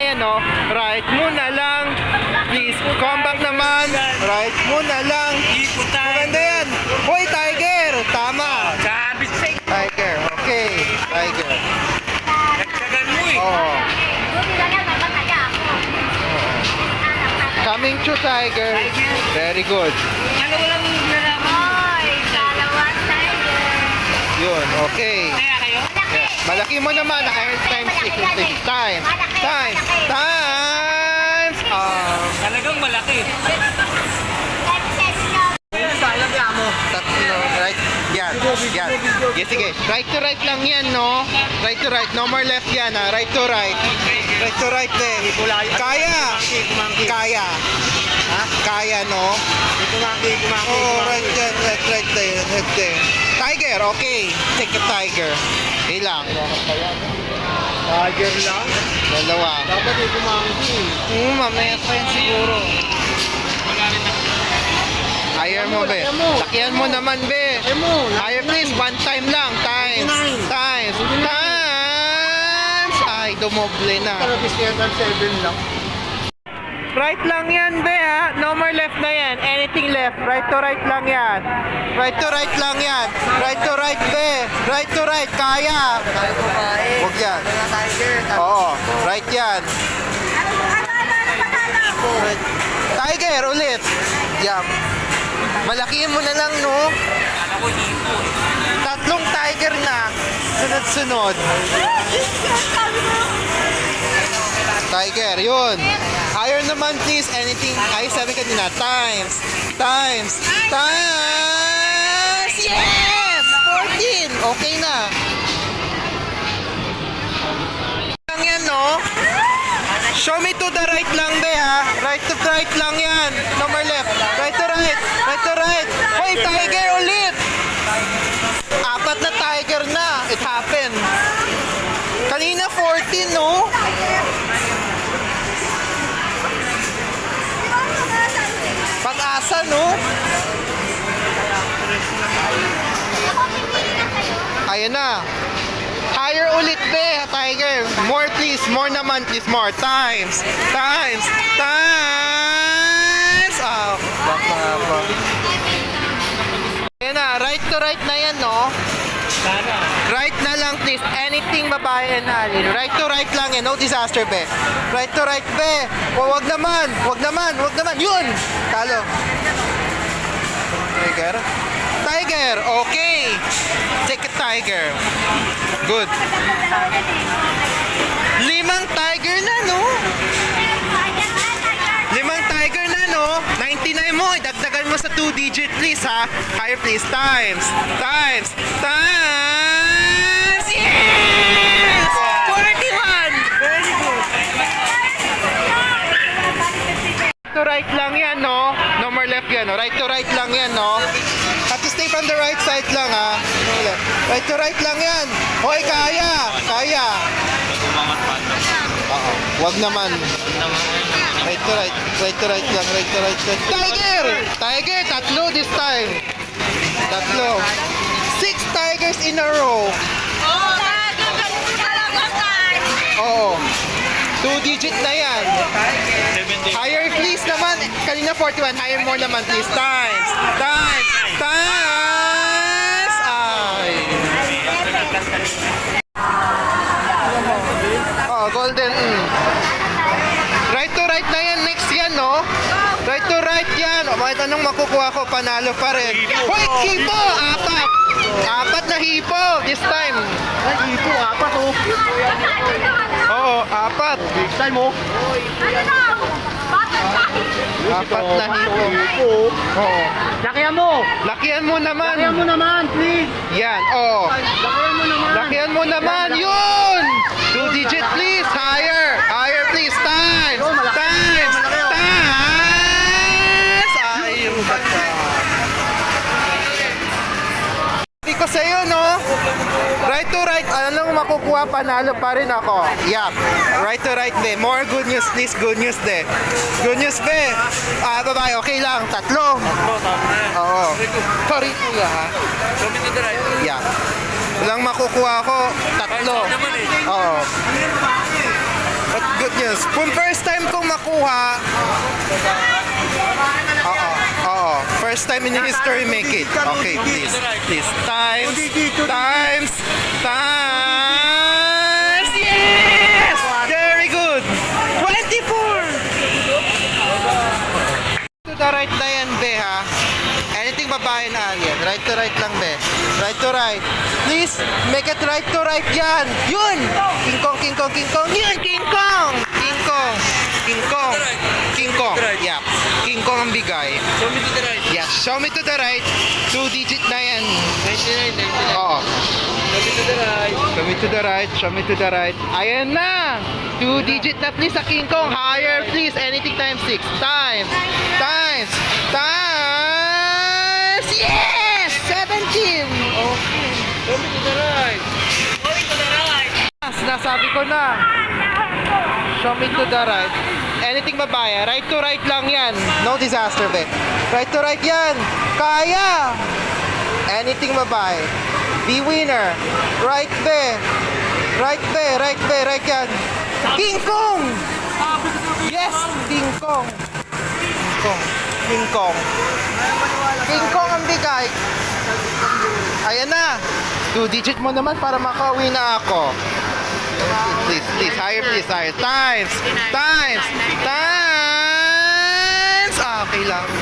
Ayan o, right mo na lang. Please, come back naman. Right mo na lang. Maganda yan. Hoy, Tiger! Tama. Tiger, okay. Tiger. Oo. Coming to Tiger. Very good. Yun, okay. Malaki mo naman. Iron times 6. Times. Talagang malaki. Tatlo, right? Yan. Yes, sige. Right to right lang yan, no? Right to right. No more left yan, ha? Right to right. Right to right, Kaya. Kaya. Ha? Kaya, no? Oh, right yan. Right there. Tiger, okay. Take a tiger. Ilang? Tiger lang? Dalawa. Dapat yung kumangki. Mamaya pa yan siguro. Higher mo, be. Lakihan mo naman, be. Higher, please. One time lang. Times. Ay, dumoble na. Kalabis yan ng 7 lang. Right lang yan, be, ha? No more left na yan. Anything left. Right to right lang yan. Right to right lang yan. Right to right, be. Right to right. Kaya. Huwag yan. Oo. Right yan. Tiger, ulit. Jump. Malakihin mo na lang, no? Tatlong tiger na. Sunod-sunod. Tiger, yun. Higher naman, please. Anything. Ay, sabi kanina. Times. Yes! 14. Okay na. Lang yan, no? Show me to the right lang, be, ha? Right to right lang yan. No more left. Right to right. Hoy, tiger ulit. 4 na tiger na. It happened. Kanina 14, no? Pag-asa, no? Ayan na. Higher ulit, be, tiger. More, please. More naman, please. More. Times. Back na nga pa. Ayan na. Right to right na yan, no? Right na lang, please. Anything babae and alin. Right to right lang yan. No disaster, be. Right to right, be. Wag naman. Yun! Talo. Tiger, okay. Take a tiger. Good. 5 tiger na, no? 5 tiger na, no? 99 mo. Dagdagan mo sa 2-digit, please, ha? Higher, please. Times. Yes! 41! Very good. To right lang yan, no? No more left yan, no? Right to right lang yan, no? Have to stay from the right side lang, ha? No left. Right to right lang yan. Hoy, kaya. Oo. Wag naman. Right to right lang. Tiger, tatlo this time. 6 tigers in a row. Oo. 2-digit na yan. Higher, please naman. Kanina 41. Higher more naman, please. Times. Ay. Oh, golden. Right to right na yan. Next yan, no? Right to right yan. O, bakit anong makukuha ko? Panalo pa rin. Hoy, hipo! 4 na hipo this time. Hipo, 4 oh. Oo, 4. Big time oh. 4 na hipo. Oo. Lakihan mo naman. Please. Yan, oo. Lakihan mo naman. Yun! 2-digit, please. Higher, please. Times. Ay, yung bata. Sabi ko sa'yo, no? Right to right. Anong makukuha? Panalo pa rin ako. Yup. Right to right, be. More good news, please. Good news, be. Babae, okay lang. 3. Oo. Sorry, kuya, ha? Yeah. Walang makukuha ko. 3. Oo. But good news. Kung first time kong makuha, oo. First time in history make it. Okay, please. Please. Times. Yes! Very good. 24. To the right na yan, be, ha? Anything babae na alien. Right to right lang, be. Right to right. Please, make it right to right yan. Yun! King Kong. Yun, King Kong! King Kong. Yeah. King Kong ang bigay. Show me to the right. Yes, show me to the right. 2 digit na yan. 99. Oo. Show me to the right. Show me to the right. Ayan na! 2 digit na please sa King Kong. Higher please. Anything times 6. Times. Yes! 17! Okay. Show me to the right. Sinasabi ko na. Show me to the right. Anything babae. Right to right lang yan. No disaster, be. Right to right yan. Kaya! Anything babae. Be winner. Right, be. Right yan. King Kong! Yes! King Kong ang bigay. Ayan na. 2 digit mo naman para makauwi na ako. Please. Higher. Times. Okay lang. 400.